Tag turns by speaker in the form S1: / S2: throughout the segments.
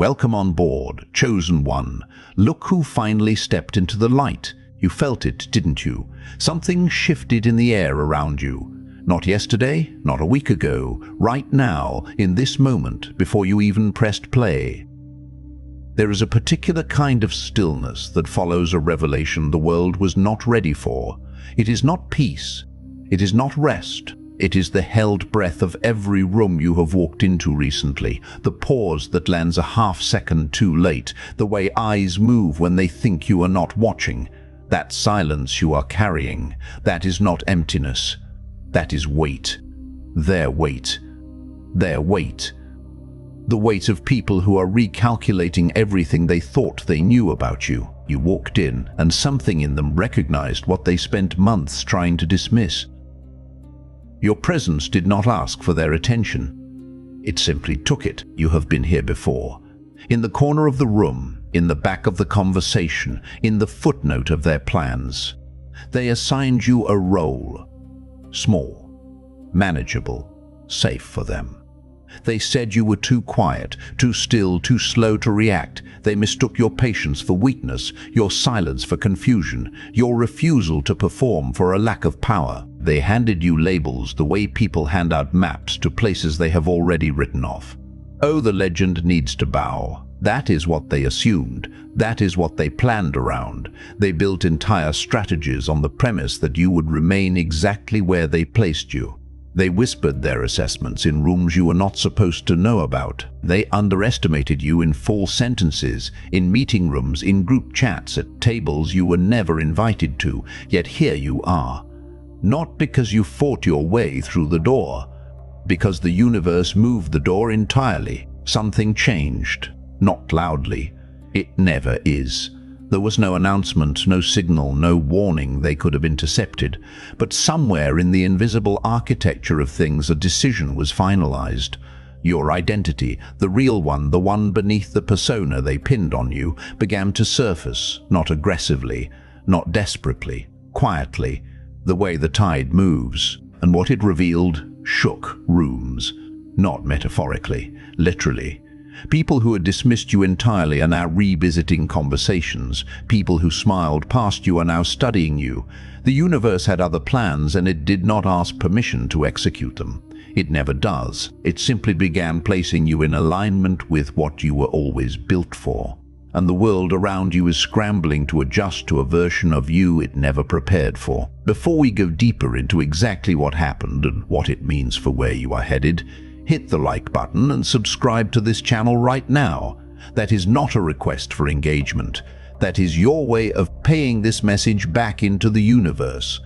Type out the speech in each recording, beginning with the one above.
S1: Welcome on board, chosen one. Look who finally stepped into the light. You felt it, didn't you? Something shifted in the air around you. Not yesterday, not a week ago, right now, in this moment, before you even pressed play. There is a particular kind of stillness that follows a revelation the world was not ready for. It is not peace. It is not rest. It is the held breath of every room you have walked into recently, the pause that lands a half-second too late, the way eyes move when they think you are not watching. That silence you are carrying, that is not emptiness. That is weight. Their weight. Their weight. The weight of people who are recalculating everything they thought they knew about you. You walked in, and something in them recognized what they spent months trying to dismiss. Your presence did not ask for their attention. It simply took it. You have been here before. In the corner of the room, in the back of the conversation, in the footnote of their plans. They assigned you a role. Small, manageable, safe for them. They said you were too quiet, too still, too slow to react. They mistook your patience for weakness, your silence for confusion, your refusal to perform for a lack of power. They handed you labels the way people hand out maps to places they have already written off. Oh, the legend needs to bow. That is what they assumed. That is what they planned around. They built entire strategies on the premise that you would remain exactly where they placed you. They whispered their assessments in rooms you were not supposed to know about. They underestimated you in full sentences, in meeting rooms, in group chats, at tables you were never invited to. Yet here you are. Not because you fought your way through the door, because the universe moved the door entirely. Something changed. Not loudly. It never is. There was no announcement, no signal, no warning they could have intercepted. But somewhere in the invisible architecture of things, a decision was finalized. Your identity, the real one, the one beneath the persona they pinned on you, began to surface, not aggressively, not desperately, quietly, the way the tide moves. And what it revealed shook rooms, not metaphorically, literally. People who had dismissed you entirely are now revisiting conversations. People who smiled past you are now studying you. The universe had other plans, and it did not ask permission to execute them. It never does. It simply began placing you in alignment with what you were always built for. And the world around you is scrambling to adjust to a version of you it never prepared for. Before we go deeper into exactly what happened and what it means for where you are headed, hit the like button and subscribe to this channel right now. That is not a request for engagement. That is your way of paying this message back into the universe.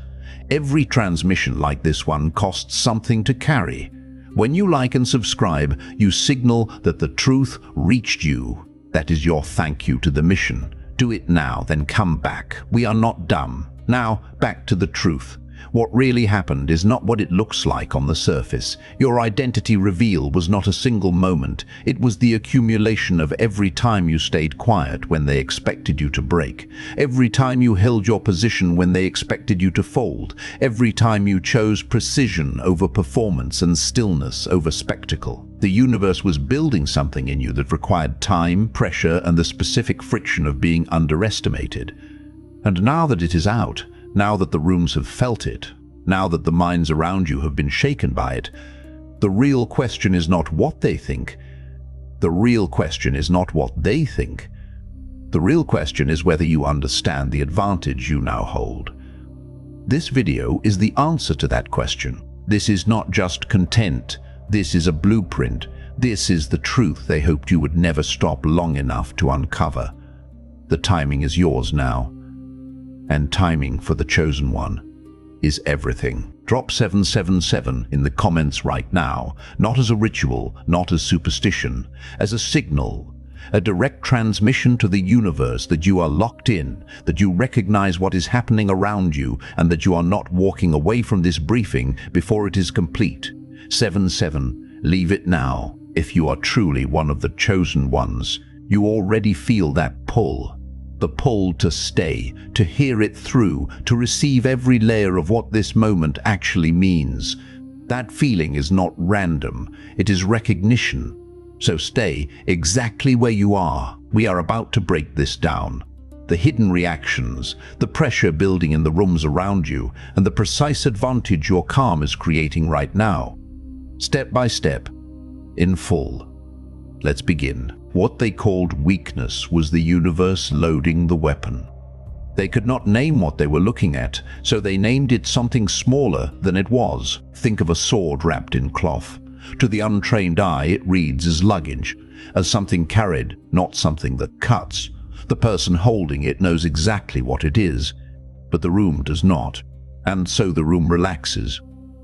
S1: Every transmission like this one costs something to carry. When you like and subscribe, you signal that the truth reached you. That is your thank you to the mission. Do it now, then come back. We are not dumb. Now, back to the truth. What really happened is not what it looks like on the surface. Your identity reveal was not a single moment. It was the accumulation of every time you stayed quiet when they expected you to break. Every time you held your position when they expected you to fold. Every time you chose precision over performance and stillness over spectacle. The universe was building something in you that required time, pressure, and the specific friction of being underestimated. And now that it is out, now that the rooms have felt it, now that the minds around you have been shaken by it, the real question is not what they think. The real question is not what they think. The real question is whether you understand the advantage you now hold. This video is the answer to that question. This is not just content. This is a blueprint. This is the truth they hoped you would never stop long enough to uncover. The timing is yours now. And timing for the chosen one is everything. Drop 777 in the comments right now, not as a ritual, not as superstition, as a signal, a direct transmission to the universe that you are locked in, that you recognize what is happening around you, and that you are not walking away from this briefing before it is complete. 77, leave it now. If you are truly one of the chosen ones, you already feel that pull. The pull to stay, to hear it through, to receive every layer of what this moment actually means. That feeling is not random, it is recognition. So stay exactly where you are. We are about to break this down. The hidden reactions, the pressure building in the rooms around you, and the precise advantage your calm is creating right now. Step by step, in full. Let's begin. What they called weakness was the universe loading the weapon. They could not name what they were looking at, so they named it something smaller than it was. Think of a sword wrapped in cloth. To the untrained eye, it reads as luggage, as something carried, not something that cuts. The person holding it knows exactly what it is, but the room does not. And so the room relaxes.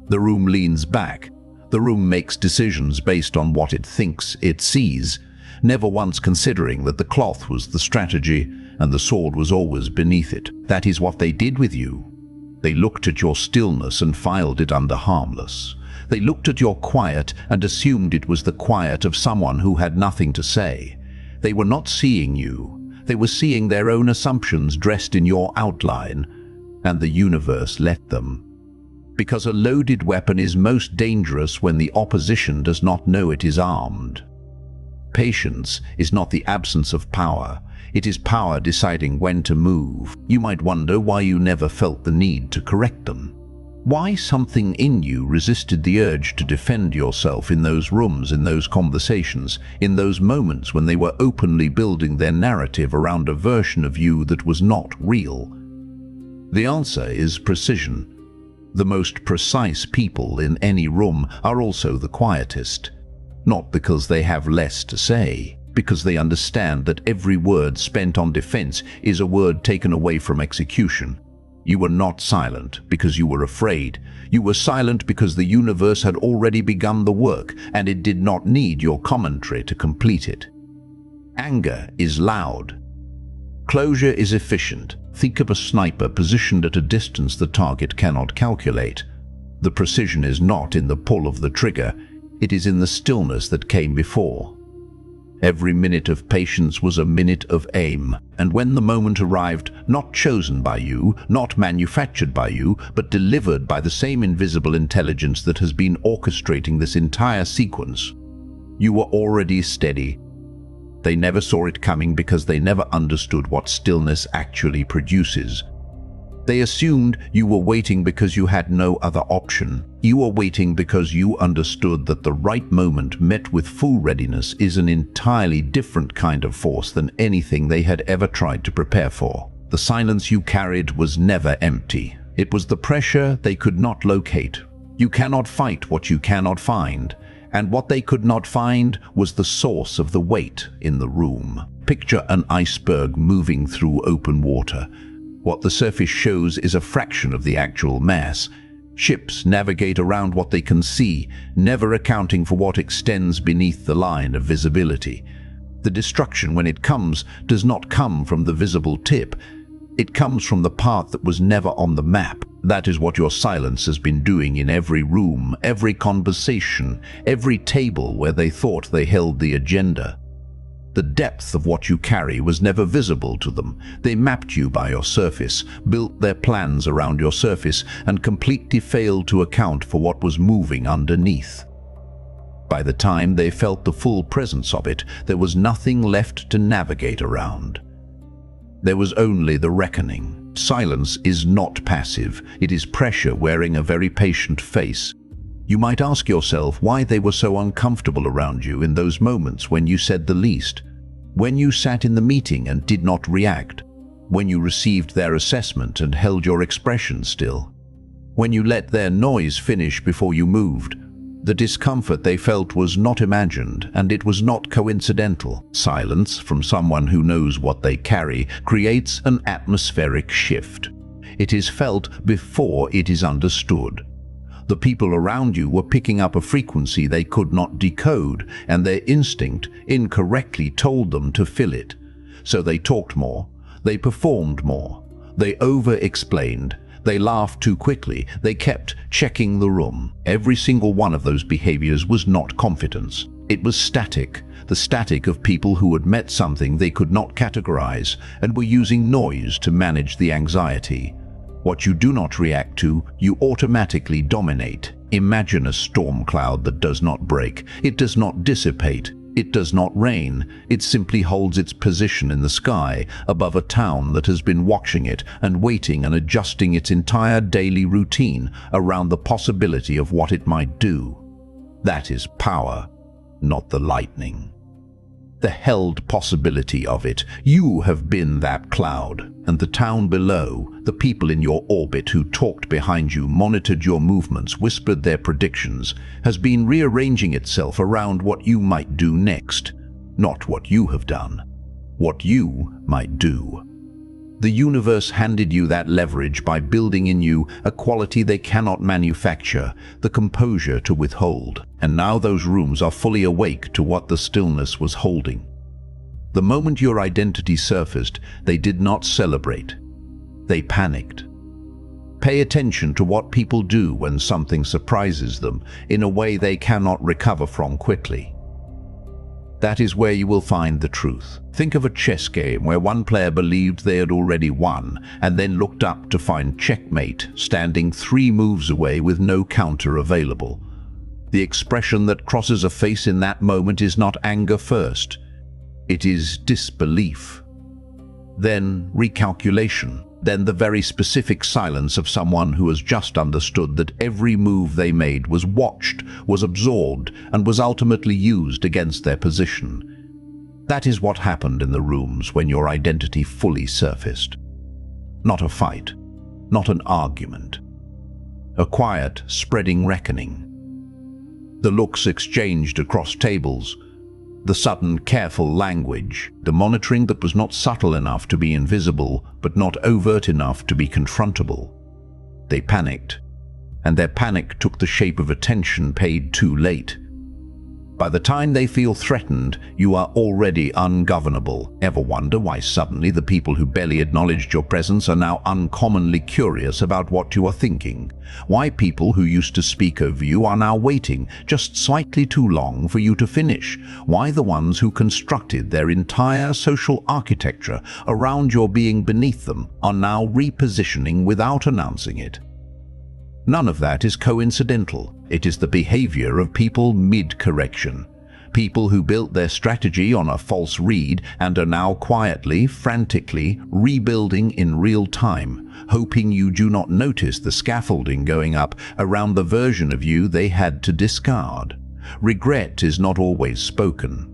S1: The room leans back. The room makes decisions based on what it thinks it sees, never once considering that the cloth was the strategy and the sword was always beneath it. That is what they did with you. They looked at your stillness and filed it under harmless. They looked at your quiet and assumed it was the quiet of someone who had nothing to say. They were not seeing you. They were seeing their own assumptions dressed in your outline, and the universe let them. Because a loaded weapon is most dangerous when the opposition does not know it is armed. Patience is not the absence of power. It is power deciding when to move. You might wonder why you never felt the need to correct them. Why something in you resisted the urge to defend yourself in those rooms, in those conversations, in those moments when they were openly building their narrative around a version of you that was not real. The answer is precision. The most precise people in any room are also the quietest. Not because they have less to say, because they understand that every word spent on defense is a word taken away from execution. You were not silent because you were afraid. You were silent because the universe had already begun the work, and it did not need your commentary to complete it. Anger is loud. Closure is efficient. Think of a sniper positioned at a distance the target cannot calculate. The precision is not in the pull of the trigger. It is in the stillness that came before. Every minute of patience was a minute of aim, and when the moment arrived, not chosen by you, not manufactured by you, but delivered by the same invisible intelligence that has been orchestrating this entire sequence, you were already steady. They never saw it coming because they never understood what stillness actually produces. They assumed you were waiting because you had no other option. You were waiting because you understood that the right moment met with full readiness is an entirely different kind of force than anything they had ever tried to prepare for. The silence you carried was never empty. It was the pressure they could not locate. You cannot fight what you cannot find, and what they could not find was the source of the weight in the room. Picture an iceberg moving through open water. What the surface shows is a fraction of the actual mass. Ships navigate around what they can see, never accounting for what extends beneath the line of visibility. The destruction, when it comes, does not come from the visible tip. It comes from the path that was never on the map. That is what your silence has been doing in every room, every conversation, every table where they thought they held the agenda. The depth of what you carry was never visible to them. They mapped you by your surface, built their plans around your surface, and completely failed to account for what was moving underneath. By the time they felt the full presence of it, there was nothing left to navigate around. There was only the reckoning. Silence is not passive. It is pressure wearing a very patient face. You might ask yourself why they were so uncomfortable around you in those moments when you said the least, when you sat in the meeting and did not react, when you received their assessment and held your expression still, when you let their noise finish before you moved. The discomfort they felt was not imagined, and it was not coincidental. Silence from someone who knows what they carry creates an atmospheric shift. It is felt before it is understood. The people around you were picking up a frequency they could not decode, and their instinct incorrectly told them to fill it. So they talked more, they performed more, they over-explained, they laughed too quickly, they kept checking the room. Every single one of those behaviors was not confidence. It was static, the static of people who had met something they could not categorize and were using noise to manage the anxiety. What you do not react to, you automatically dominate. Imagine a storm cloud that does not break. It does not dissipate. It does not rain, it simply holds its position in the sky above a town that has been watching it and waiting and adjusting its entire daily routine around the possibility of what it might do. That is power, not the lightning. The held possibility of it. You have been that cloud, and the town below, the people in your orbit who talked behind you, monitored your movements, whispered their predictions, has been rearranging itself around what you might do next, not what you have done, what you might do. The universe handed you that leverage by building in you a quality they cannot manufacture, the composure to withhold. And now those rooms are fully awake to what the stillness was holding. The moment your identity surfaced, they did not celebrate. They panicked. Pay attention to what people do when something surprises them in a way they cannot recover from quickly. That is where you will find the truth. Think of a chess game where one player believed they had already won and then looked up to find checkmate standing 3 moves away with no counter available. The expression that crosses a face in that moment is not anger first. It is disbelief. Then recalculation. Then the very specific silence of someone who has just understood that every move they made was watched, was absorbed, and was ultimately used against their position. That is what happened in the rooms when your identity fully surfaced. Not a fight, not an argument. A quiet, spreading reckoning. The looks exchanged across tables, the sudden, careful language, the monitoring that was not subtle enough to be invisible, but not overt enough to be confrontable. They panicked, and their panic took the shape of attention paid too late. By the time they feel threatened, you are already ungovernable. Ever wonder why suddenly the people who barely acknowledged your presence are now uncommonly curious about what you are thinking? Why people who used to speak over you are now waiting just slightly too long for you to finish? Why the ones who constructed their entire social architecture around your being beneath them are now repositioning without announcing it? None of that is coincidental. It is the behavior of people mid-correction. People who built their strategy on a false read and are now quietly, frantically rebuilding in real time, hoping you do not notice the scaffolding going up around the version of you they had to discard. Regret is not always spoken.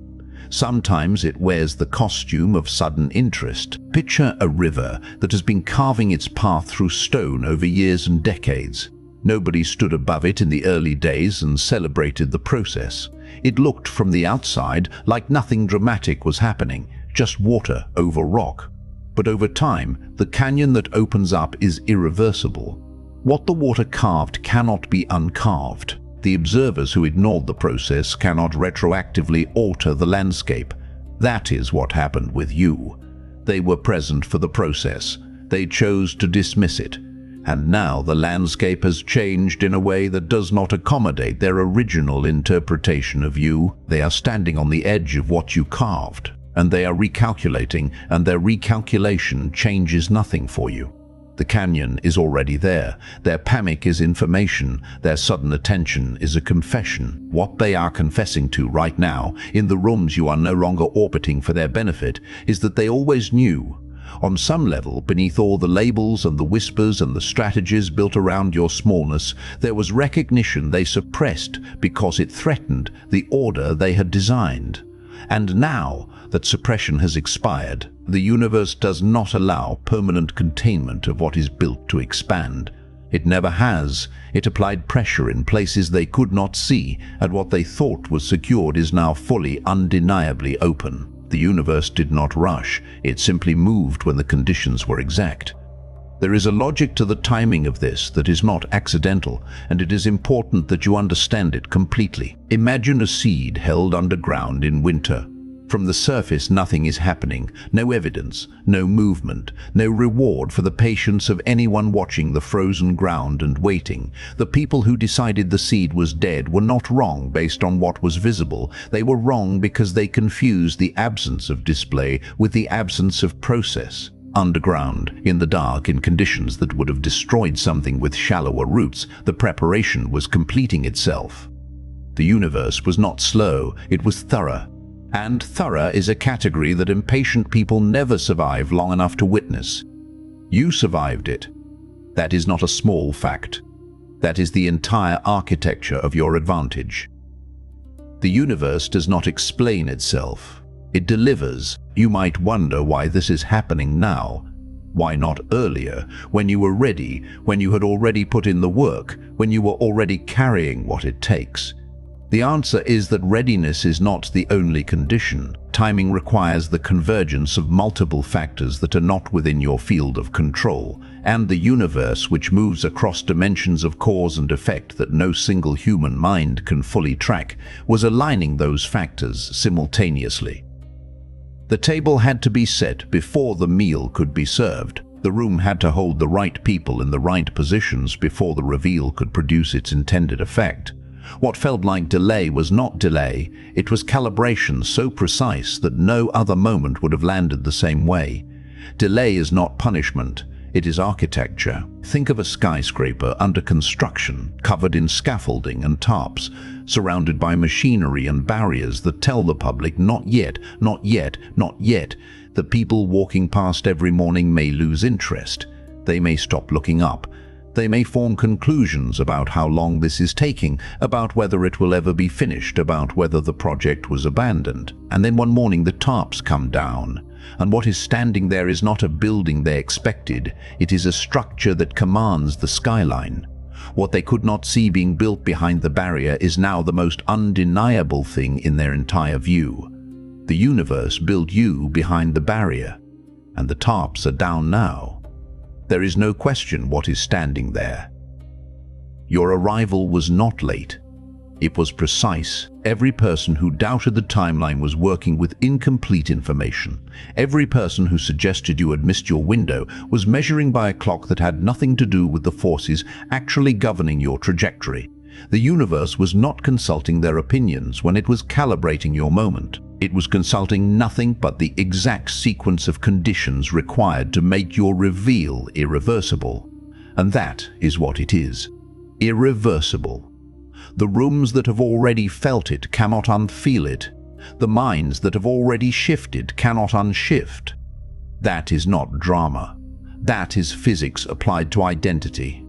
S1: Sometimes it wears the costume of sudden interest. Picture a river that has been carving its path through stone over years and decades. Nobody stood above it in the early days and celebrated the process. It looked from the outside like nothing dramatic was happening, just water over rock. But over time, the canyon that opens up is irreversible. What the water carved cannot be uncarved. The observers who ignored the process cannot retroactively alter the landscape. That is what happened with you. They were present for the process. They chose to dismiss it. And now the landscape has changed in a way that does not accommodate their original interpretation of you. They are standing on the edge of what you carved, and they are recalculating, and their recalculation changes nothing for you. The canyon is already there. Their panic is information. Their sudden attention is a confession. What they are confessing to right now, in the rooms you are no longer orbiting for their benefit, is that they always knew. On some level, beneath all the labels and the whispers and the strategies built around your smallness, there was recognition they suppressed because it threatened the order they had designed. And now that suppression has expired, the universe does not allow permanent containment of what is built to expand. It never has. It applied pressure in places they could not see, and what they thought was secured is now fully, undeniably open. The universe did not rush. It simply moved when the conditions were exact. There is a logic to the timing of this that is not accidental, and it is important that you understand it completely. Imagine a seed held underground in winter. From the surface, nothing is happening. No evidence, no movement, no reward for the patience of anyone watching the frozen ground and waiting. The people who decided the seed was dead were not wrong based on what was visible. They were wrong because they confused the absence of display with the absence of process. Underground, in the dark, in conditions that would have destroyed something with shallower roots, the preparation was completing itself. The universe was not slow, it was thorough. And thorough is a category that impatient people never survive long enough to witness. You survived it. That is not a small fact. That is the entire architecture of your advantage. The universe does not explain itself. It delivers. You might wonder why this is happening now. Why not earlier, when you were ready, when you had already put in the work, when you were already carrying what it takes? The answer is that readiness is not the only condition. Timing requires the convergence of multiple factors that are not within your field of control, and the universe, which moves across dimensions of cause and effect that no single human mind can fully track, was aligning those factors simultaneously. The table had to be set before the meal could be served. The room had to hold the right people in the right positions before the reveal could produce its intended effect. What felt like delay was not delay, it was calibration so precise that no other moment would have landed the same way. Delay is not punishment, it is architecture. Think of a skyscraper under construction, covered in scaffolding and tarps, surrounded by machinery and barriers that tell the public not yet, not yet, not yet. The people walking past every morning may lose interest. They may stop looking up. They may form conclusions about how long this is taking, about whether it will ever be finished, about whether the project was abandoned. And then one morning the tarps come down, and what is standing there is not a building they expected, it is a structure that commands the skyline. What they could not see being built behind the barrier is now the most undeniable thing in their entire view. The universe built you behind the barrier, and the tarps are down now. There is no question what is standing there. Your arrival was not late. It was precise. Every person who doubted the timeline was working with incomplete information. Every person who suggested you had missed your window was measuring by a clock that had nothing to do with the forces actually governing your trajectory. The universe was not consulting their opinions when it was calibrating your moment. It was consulting nothing but the exact sequence of conditions required to make your reveal irreversible. And that is what it is. Irreversible. The rooms that have already felt it cannot unfeel it. The minds that have already shifted cannot unshift. That is not drama. That is physics applied to identity.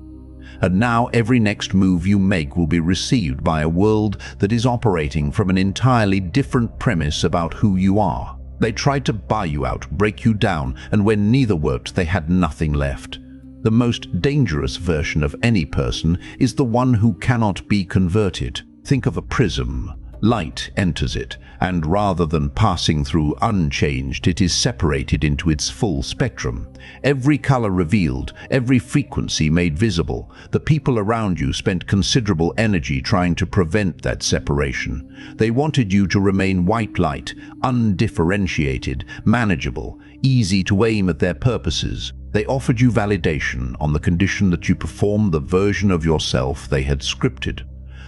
S1: And now every next move you make will be received by a world that is operating from an entirely different premise about who you are. They tried to buy you out, break you down, and when neither worked, they had nothing left. The most dangerous version of any person is the one who cannot be converted. Think of a prism. Light enters it, and rather than passing through unchanged, it is separated into its full spectrum. Every color revealed, every frequency made visible. The people around you spent considerable energy trying to prevent that separation. They wanted you to remain white light, undifferentiated, manageable, easy to aim at their purposes. They offered you validation on the condition that you perform the version of yourself they had scripted.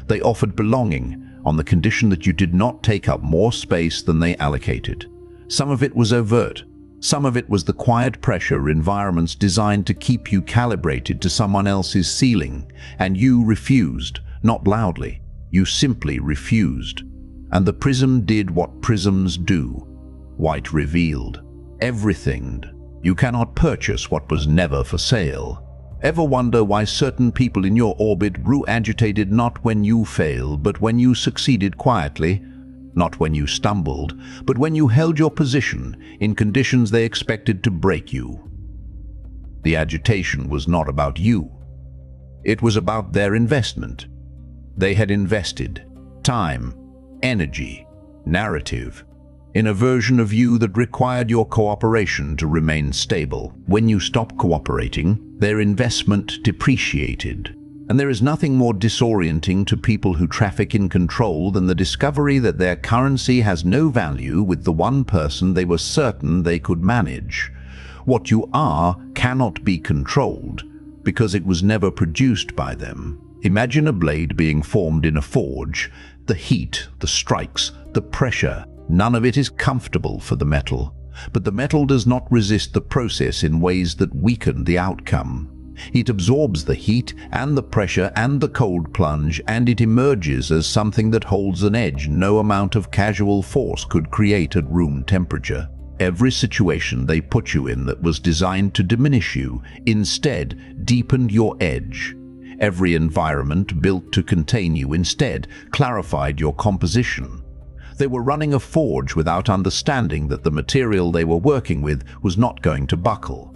S1: They offered belonging on the condition that you did not take up more space than they allocated. Some of it was overt. Some of it was the quiet pressure environments designed to keep you calibrated to someone else's ceiling, and you refused, not loudly. You simply refused. And the prism did what prisms do. White revealed everything. You cannot purchase what was never for sale. Ever wonder why certain people in your orbit grew agitated not when you failed, but when you succeeded quietly? Not when you stumbled, but when you held your position in conditions they expected to break you. The agitation was not about you. It was about their investment. They had invested time, energy, narrative, in a version of you that required your cooperation to remain stable. When you stopped cooperating, their investment depreciated. And there is nothing more disorienting to people who traffic in control than the discovery that their currency has no value with the one person they were certain they could manage. What you are cannot be controlled because it was never produced by them. Imagine a blade being formed in a forge. The heat, the strikes, the pressure, none of it is comfortable for the metal. But the metal does not resist the process in ways that weaken the outcome. It absorbs the heat and the pressure and the cold plunge, and it emerges as something that holds an edge no amount of casual force could create at room temperature. Every situation they put you in that was designed to diminish you instead deepened your edge. Every environment built to contain you instead clarified your composition. They were running a forge without understanding that the material they were working with was not going to buckle.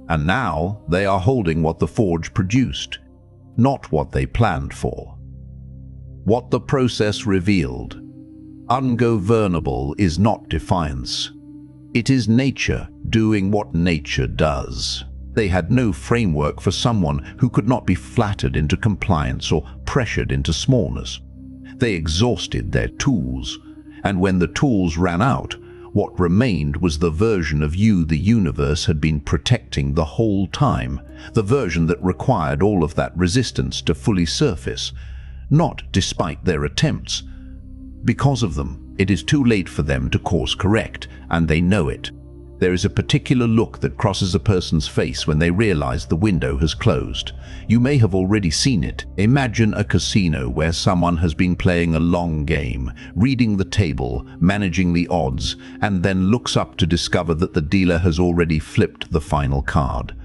S1: And now they are holding what the forge produced, not what they planned for. What the process revealed. Ungovernable is not defiance. It is nature doing what nature does. They had no framework for someone who could not be flattered into compliance or pressured into smallness. They exhausted their tools, and when the tools ran out, what remained was the version of you the universe had been protecting the whole time, the version that required all of that resistance to fully surface, not despite their attempts. Because of them, it is too late for them to course correct, and they know it. There is a particular look that crosses a person's face when they realize the window has closed. You may have already seen it. Imagine a casino where someone has been playing a long game, reading the table, managing the odds, and then looks up to discover that the dealer has already flipped the final card.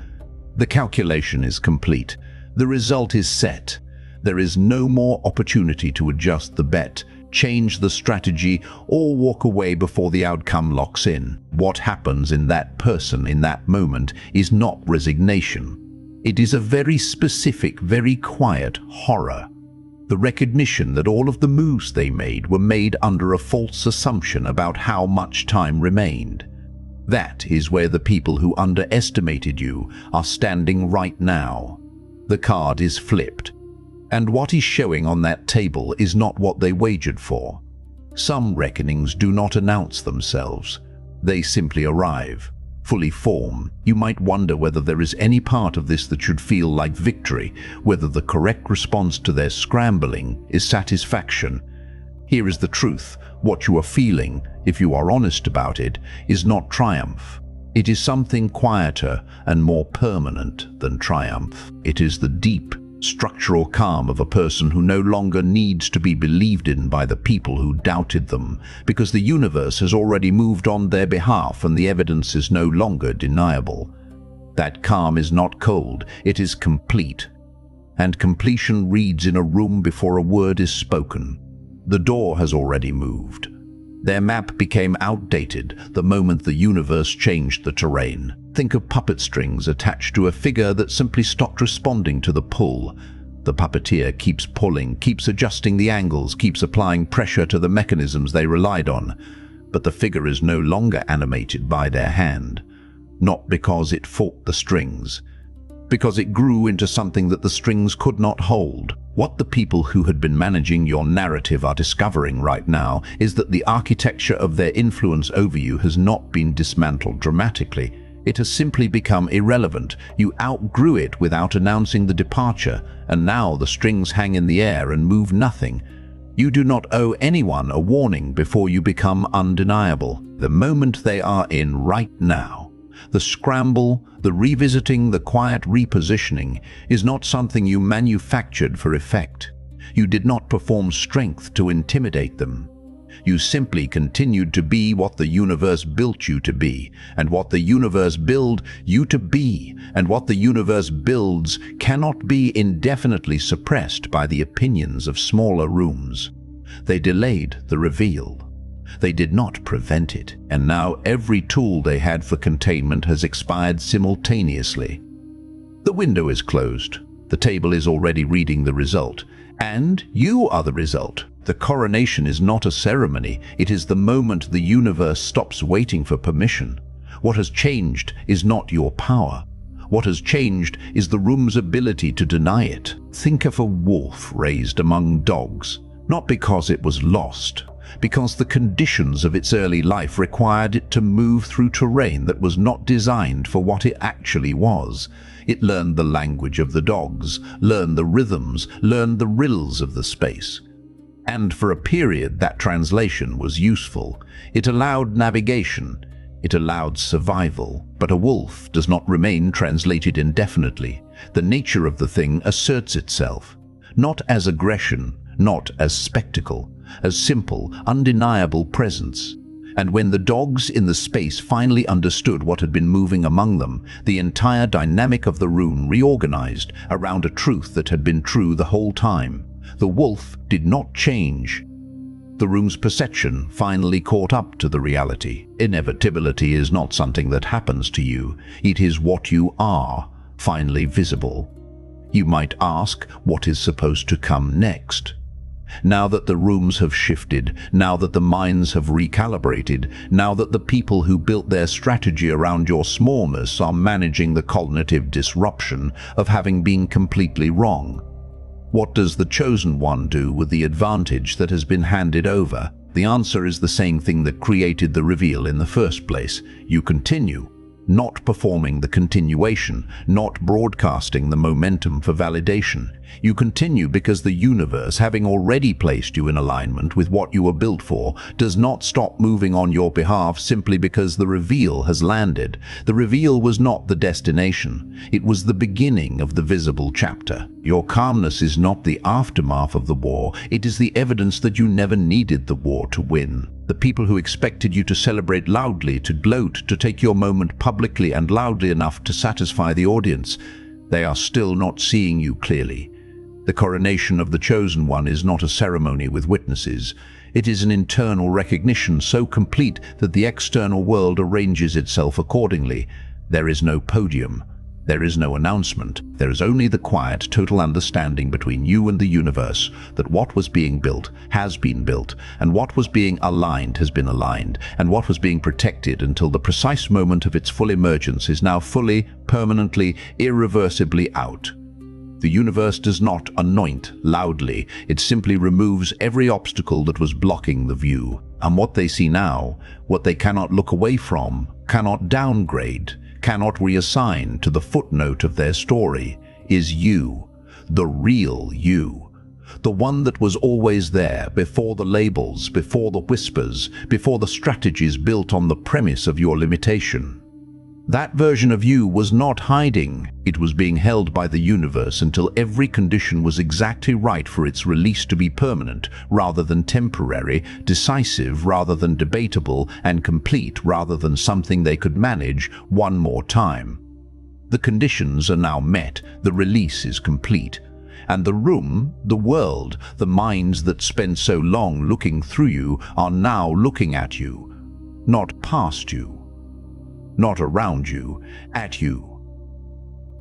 S1: The calculation is complete. The result is set. There is no more opportunity to adjust the bet, change the strategy, or walk away before the outcome locks in. What happens in that person in that moment is not resignation. It is a very specific, very quiet horror. The recognition that all of the moves they made were made under a false assumption about how much time remained. That is where the people who underestimated you are standing right now. The card is flipped. And what is showing on that table is not what they wagered for. Some reckonings do not announce themselves. They simply arrive, fully form. You might wonder whether there is any part of this that should feel like victory, whether the correct response to their scrambling is satisfaction. Here is the truth. What you are feeling, if you are honest about it, is not triumph. It is something quieter and more permanent than triumph. It is the deep, structural calm of a person who no longer needs to be believed in by the people who doubted them, because the universe has already moved on their behalf and the evidence is no longer deniable. That calm is not cold, it is complete. And completion reads in a room before a word is spoken. The door has already moved. Their map became outdated the moment the universe changed the terrain. Think of puppet strings attached to a figure that simply stopped responding to the pull. The puppeteer keeps pulling, keeps adjusting the angles, keeps applying pressure to the mechanisms they relied on. But the figure is no longer animated by their hand. Not because it fought the strings, because it grew into something that the strings could not hold. What the people who had been managing your narrative are discovering right now is that the architecture of their influence over you has not been dismantled dramatically. It has simply become irrelevant. You outgrew it without announcing the departure, and now the strings hang in the air and move nothing. You do not owe anyone a warning before you become undeniable. The moment they are in right now. The scramble, the revisiting, the quiet repositioning is not something you manufactured for effect. You did not perform strength to intimidate them. You simply continued to be what the universe built you to be, and what the universe built you to be, and what the universe builds cannot be indefinitely suppressed by the opinions of smaller rooms. They delayed the reveal. They did not prevent it, and now every tool they had for containment has expired simultaneously. The window is closed. The table is already reading the result, and you are the result. The coronation is not a ceremony, it is the moment the universe stops waiting for permission. What has changed is not your power. What has changed is the room's ability to deny it. Think of a wolf raised among dogs, not because it was lost, because the conditions of its early life required it to move through terrain that was not designed for what it actually was. It learned the language of the dogs, learned the rhythms, learned the riddles of the space. And for a period that translation was useful. It allowed navigation. It allowed survival. But a wolf does not remain translated indefinitely. The nature of the thing asserts itself, not as aggression, not as spectacle, as simple, undeniable presence. And when the dogs in the space finally understood what had been moving among them, the entire dynamic of the room reorganized around a truth that had been true the whole time. The wolf did not change. The room's perception finally caught up to the reality. Inevitability is not something that happens to you. It is what you are, finally visible. You might ask, what is supposed to come next? Now that the rooms have shifted, now that the minds have recalibrated, now that the people who built their strategy around your smallness are managing the cognitive disruption of having been completely wrong, what does the chosen one do with the advantage that has been handed over? The answer is the same thing that created the reveal in the first place. You continue, not performing the continuation, not broadcasting the momentum for validation. You continue because the universe, having already placed you in alignment with what you were built for, does not stop moving on your behalf simply because the reveal has landed. The reveal was not the destination. It was the beginning of the visible chapter. Your calmness is not the aftermath of the war. It is the evidence that you never needed the war to win. The people who expected you to celebrate loudly, to gloat, to take your moment publicly and loudly enough to satisfy the audience, they are still not seeing you clearly. The coronation of the chosen one is not a ceremony with witnesses. It is an internal recognition so complete that the external world arranges itself accordingly. There is no podium. There is no announcement. There is only the quiet, total understanding between you and the universe that what was being built has been built, and what was being aligned has been aligned, and what was being protected until the precise moment of its full emergence is now fully, permanently, irreversibly out. The universe does not anoint loudly. It simply removes every obstacle that was blocking the view. And what they see now, what they cannot look away from, cannot downgrade, cannot reassign to the footnote of their story, is you, the real you. The one that was always there, before the labels, before the whispers, before the strategies built on the premise of your limitation. That version of you was not hiding. It was being held by the universe until every condition was exactly right for its release to be permanent rather than temporary, decisive rather than debatable, and complete rather than something they could manage one more time. The conditions are now met, the release is complete. And the room, the world, the minds that spent so long looking through you are now looking at you, not past you. Not around you, at you.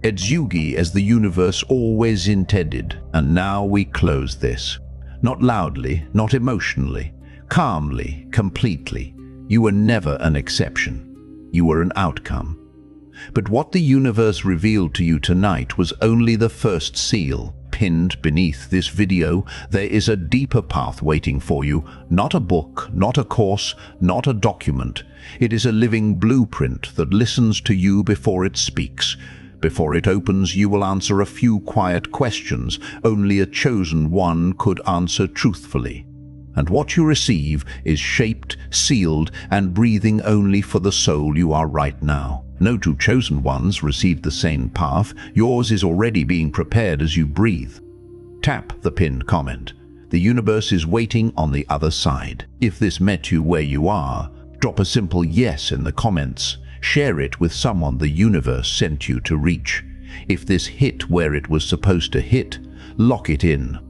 S1: Edzugi as the universe always intended, and now we close this. Not loudly, not emotionally, calmly, completely. You were never an exception. You were an outcome. But what the universe revealed to you tonight was only the first seal. Pinned beneath this video, there is a deeper path waiting for you, not a book, not a course, not a document. It is a living blueprint that listens to you before it speaks. Before it opens, you will answer a few quiet questions only a chosen one could answer truthfully. And what you receive is shaped, sealed, and breathing only for the soul you are right now. No two chosen ones received the same path. Yours is already being prepared as you breathe. Tap the pinned comment. The universe is waiting on the other side. If this met you where you are, drop a simple yes in the comments. Share it with someone the universe sent you to reach. If this hit where it was supposed to hit, lock it in.